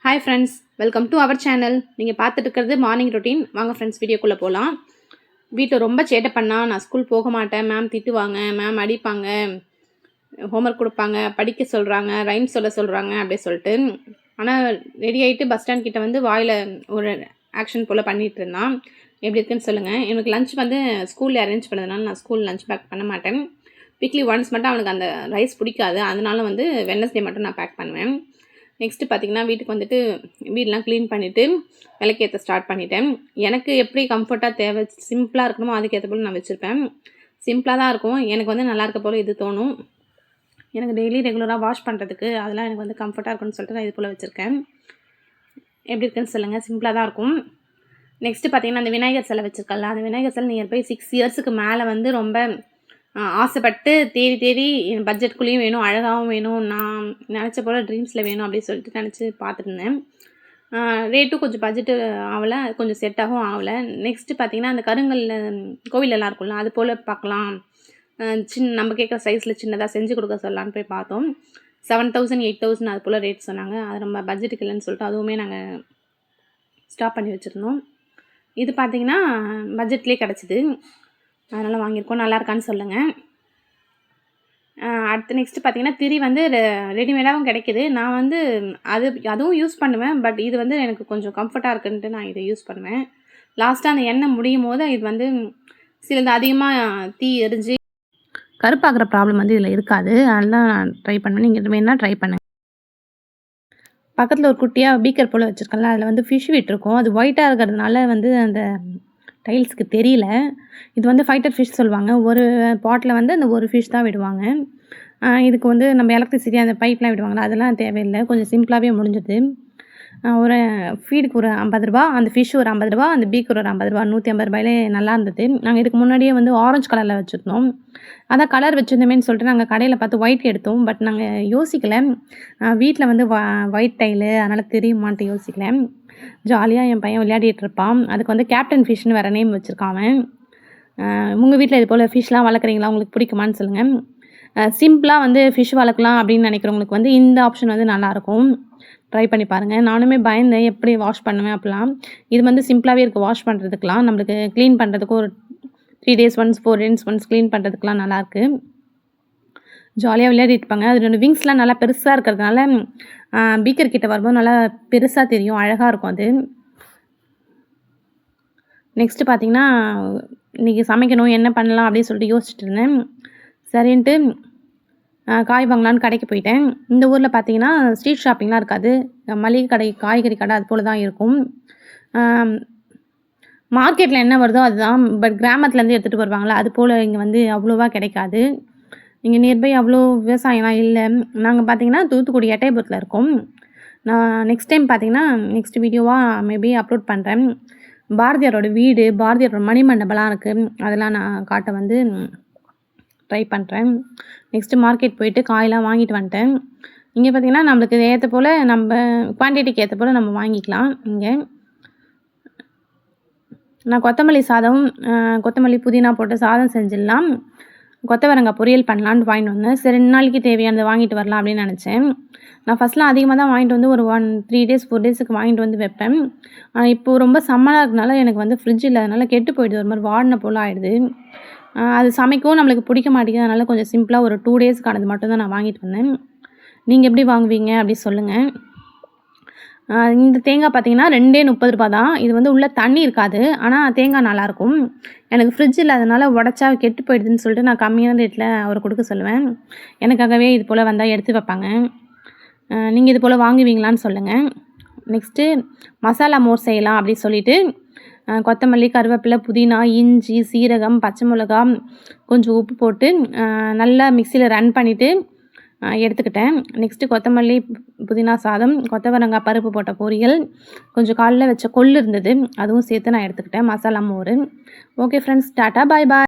Hi friends, welcome to our channel. நீங்கள் பார்த்துட்டு இருக்கிறது மார்னிங் ரொட்டீன். வாங்க ஃப்ரெண்ட்ஸ், வீடியோக்குள்ளே போகலாம். வீட்டில் ரொம்ப சேட்டை பண்ணால் நான் ஸ்கூல் போக மாட்டேன், மேம் திட்டுவாங்க, மேம் அடிப்பாங்க, ஹோம்ஒர்க் கொடுப்பாங்க, படிக்க சொல்கிறாங்க, ரைம்ஸ் சொல்கிறாங்க அப்படி சொல்லிட்டு. ஆனால் ரெடி ஆகிட்டு பஸ் ஸ்டாண்ட் கிட்டே வந்து வாயில் ஒரு ஆக்ஷன் போல் பண்ணிகிட்டு இருந்தான். எப்படி இருக்குன்னு சொல்லுங்கள். எனக்கு லஞ்ச் வந்து ஸ்கூலில் அரேஞ்ச் பண்ணதுனால நான் ஸ்கூல் லஞ்ச் பேக் பண்ண மாட்டேன். வீக்லி ஒன்ஸ் மட்டும் அவனுக்கு அந்த ரைஸ் பிடிக்காது, அதனால வந்து வெட்னஸ்டே மட்டும் நான் பேக் பண்ணுவேன். நெக்ஸ்ட்டு பார்த்திங்கன்னா வீட்டுக்கு வந்துட்டு வீடெலாம் க்ளீன் பண்ணிவிட்டு விளக்கேற்ற ஸ்டார்ட் பண்ணிட்டேன். எனக்கு எப்படி கம்ஃபர்ட்டாக தேவை சிம்பிளாக இருக்கணுமோ அதுக்கேற்ற போல் நான் வச்சுருப்பேன். சிம்பிளாக தான் இருக்கும். எனக்கு வந்து நல்லா இருக்க போல் இது தோணும். எனக்கு டெய்லி ரெகுலராக வாஷ் பண்ணுறதுக்கு அதெல்லாம் எனக்கு வந்து கம்ஃபர்ட்டாக இருக்குன்னு சொல்லிட்டு நான் இது போல் வச்சுருக்கேன். எப்படி இருக்குன்னு சொல்லுங்கள். சிம்பிளாக தான் இருக்கும். நெக்ஸ்ட்டு பார்த்திங்கன்னா அந்த விநாயகர் சிலை வச்சுருக்கல, அந்த விநாயகர் சிலை நியர்பை 6 இயர்ஸுக்கு மேலே வந்து ரொம்ப ஆசைப்பட்டு தேடி என் பட்ஜெட்குள்ளேயும் வேணும், அழகாகவும் வேணும், நான் நினச்ச போல் ட்ரீம்ஸில் வேணும் அப்படின்னு சொல்லிட்டு நினச்சி பார்த்துருந்தேன். ரேட்டும் கொஞ்சம் பட்ஜெட்டு ஆகலை, கொஞ்சம் செட்டாகவும் ஆகலை. நெக்ஸ்ட்டு பார்த்திங்கன்னா அந்த கருங்கல்லில் கோவிலெல்லாம் இருக்கும்ல, அது போல் பார்க்கலாம், நம்ம கேட்குற சைஸில் சின்னதாக செஞ்சு கொடுக்க சொல்லலான்னு போய் பார்த்தோம். 7,000 8,000 அது போல் ரேட் சொன்னாங்க. அது நம்ம பட்ஜெட்டுக்கு இல்லைன்னு சொல்லிட்டு அதுவுமே நாங்கள் ஸ்டாப் பண்ணி வச்சுருந்தோம். இது பார்த்திங்கன்னா பட்ஜெட்லேயே கிடச்சிது, அதனால் வாங்கியிருக்கோம். நல்லா இருக்கான்னு சொல்லுங்கள். அடுத்து நெக்ஸ்ட்டு பார்த்திங்கன்னா திரி வந்து ரெடிமேடாகவும் கிடைக்கிது. நான் வந்து அதுவும் யூஸ் பண்ணுவேன். பட் இது வந்து எனக்கு கொஞ்சம் கம்ஃபர்ட்டாக இருக்குன்ட்டு நான் இதை யூஸ் பண்ணுவேன். லாஸ்ட்டாக அந்த எண்ணெய் முடியும் போது இது வந்து சிலது அதிகமாக தீ எரிஞ்சு கருப்பாகிற ப்ராப்ளம் வந்து இதில் இருக்காது. அதெல்லாம் நான் ட்ரை பண்ணுவேன். நீங்கள் வேணால் ட்ரை பண்ணுங்கள். பக்கத்தில் ஒரு குட்டியாக பீக்கர் போல் வச்சுருக்கல, அதில் வந்து ஃபிஷ் விட்டுருக்கோம். அது ஒயிட்டாக இருக்கிறதுனால வந்து அந்த டைல்ஸுக்கு தெரியல. இது வந்து ஃபைட்டர் ஃபிஷ் சொல்லுவாங்க. ஒரு பாட்டில் வந்து அந்த ஒரு ஃபிஷ் தான் விடுவாங்க. இதுக்கு வந்து நம்ம எலக்ட்ரிசிட்டி அந்த பைப்லாம் விடுவாங்களா, அதெல்லாம் தேவையில்லை. கொஞ்சம் சிம்பிளாகவே முடிஞ்சுது. ஒரு ஃபீடுக்கு ஒரு 50 ரூபா, அந்த ஃபிஷ் ஒரு 50 ரூபா, அந்த பீக்கர் ஒரு 50 ரூபா, 150 ரூபாயிலே நல்லா இருந்தது. நாங்கள் இதுக்கு முன்னாடியே வந்து ஆரஞ்சு கலரில் வச்சுருந்தோம். அதான் கலர் வச்சுருந்தோமேன்னு சொல்லிட்டு நாங்கள் கடையில் பார்த்து ஒயிட் எடுத்தோம். பட் நாங்கள் யோசிக்கலை, வீட்டில் வந்து ஒயிட் டைலு, அதனால் தெரியுமான்ட்டு யோசிக்கலை. ஜாலியாக என் பையன் விளையாடிட்டு இருப்பான். அதுக்கு வந்து கேப்டன் ஃபிஷ்னு வேறு நேம் வச்சுருக்கான் அவன். உங்கள் வீட்டில் இது போல் ஃபிஷ்லாம் வளர்க்குறீங்களா, உங்களுக்கு பிடிக்குமான்னு சொல்லுங்கள். சிம்பிளாக வந்து ஃபிஷ் வளர்க்கலாம் அப்படின்னு நினைக்கிறவங்களுக்கு வந்து இந்த ஆப்ஷன் வந்து நல்லாயிருக்கும். ட்ரை பண்ணி பாருங்கள். நானுமே பயந்தேன் எப்படி வாஷ் பண்ணுவேன் அப்படிலாம். இது வந்து சிம்பிளாகவே இருக்குது வாஷ் பண்ணுறதுக்கெலாம். நம்மளுக்கு க்ளீன் பண்ணுறதுக்கு ஒரு 3 days once 4 days once clean பண்ணுறதுக்கெலாம் நல்லாயிருக்கு. ஜாலியாக விளையாடிட்டு இருப்பாங்க. அது 2 விங்ஸ்லாம் நல்லா பெருசாக இருக்கிறதுனால பீக்கர் கிட்ட வரும்போது நல்லா பெருசாக தெரியும், அழகாக இருக்கும் அது. நெக்ஸ்ட்டு பார்த்திங்கன்னா இன்றைக்கி சமைக்கணும், என்ன பண்ணலாம் அப்படின்னு சொல்லிட்டு யோசிச்சுட்டு இருந்தேன். சரின்ட்டு காய் வாங்கலான்னு கடைக்கு போயிட்டேன். இந்த ஊரில் பார்த்திங்கன்னா ஸ்ட்ரீட் ஷாப்பிங்லாம் இருக்காது. மளிகை கடை, காய்கறி கடை அது போல் தான் இருக்கும். மார்க்கெட்டில் என்ன வருதோ அதுதான். பட் கிராமத்துலேருந்து எடுத்துகிட்டு வருவாங்களா, அது போல் இங்கே வந்து அவ்வளோவா கிடைக்காது. இங்கே நியர்பை அவ்வளோ விவசாயம்லாம் இல்லை. நாங்கள் பார்த்திங்கன்னா தூத்துக்குடி எட்டயபுரத்தில் இருக்கோம். நான் நெக்ஸ்ட் டைம் பார்த்திங்கன்னா நெக்ஸ்ட் வீடியோவாக மேபி அப்லோட் பண்ணுறேன். பாரதியாரோட வீடு, பாரதியாரோட மணிமண்டபம்லாம் இருக்குது, அதெல்லாம் நான் காட்ட வந்து ட்ரை பண்ணுறேன். நெக்ஸ்ட்டு மார்க்கெட் போயிட்டு காயெலாம் வாங்கிட்டு வந்துட்டேன். இங்கே பார்த்திங்கன்னா நம்மளுக்கு ஏற்ற போல் நம்ம குவான்டிட்டிக்கு ஏற்ற போல் நம்ம வாங்கிக்கலாம். இங்கே நான் கொத்தமல்லி சாதம், கொத்தமல்லி புதினா போட்டு சாதம் செஞ்சிடலாம், கொத்தவரங்காய் பொரியல் பண்ணலான்னு வாங்கிட்டு வந்தேன். சரி 2 நாளைக்கு தேவையானதை வாங்கிட்டு வரலாம் அப்படின்னு நினச்சேன். நான் ஃபஸ்ட்லாம் அதிகமாக தான் வாங்கிட்டு வந்து ஒரு 3 days 4 daysக்கு வாங்கிட்டு வந்து வைப்பேன். ஆனால் இப்போது ரொம்ப சம்மராக இருக்கனால எனக்கு வந்து ஃப்ரிட்ஜ் இல்லாதனால கெட்டு போயிடுது, ஒரு மாதிரி வாடின போல் ஆகிடுது. அது சமைக்கவும் நம்மளுக்கு பிடிக்க மாட்டேங்குது. அதனால் கொஞ்சம் சிம்பிளாக ஒரு 2 daysக்கானது மட்டும்தான் நான் வாங்கிட்டு வந்தேன். நீங்கள் எப்படி வாங்குவீங்க அப்படி சொல்லுங்கள். இந்த தேங்காய் பார்த்திங்கன்னா 2 ரூபா தான். இது வந்து உள்ளே தண்ணி இருக்காது, ஆனால் தேங்காய் நல்லாயிருக்கும். எனக்கு ஃப்ரிட்ஜ் இல்லாதனால உடச்சா கெட்டு போயிடுதுன்னு சொல்லிட்டு நான் கம்மியான ரேட்டில் அவர் கொடுக்க சொல்லுவேன். எனக்காகவே இது போல் வந்தால் எடுத்து வைப்பாங்க. நீங்கள் இது போல் வாங்குவீங்களான்னு சொல்லுங்கள். நெக்ஸ்ட்டு மசாலா மோர் செய்யலாம் அப்படி சொல்லிவிட்டு கொத்தமல்லி, கருவேப்பிலை, புதினா, இஞ்சி, சீரகம், பச்சை மிளகா, கொஞ்சம் உப்பு போட்டு நல்லா மிக்சியில் ரன் பண்ணிவிட்டு எடுத்துக்கிட்டேன். நெக்ஸ்ட்டு கொத்தமல்லி புதினா சாதம், கொத்தவரங்காய் பருப்பு போட்ட பொரியல், கொஞ்சம் காலைல வச்ச கொள்ளு இருந்தது, அதுவும் சேர்த்து நான் எடுத்துக்கிட்டேன். மசாலா மோர். ஓகே ஃப்ரெண்ட்ஸ், டாட்டா பாய் பாய்.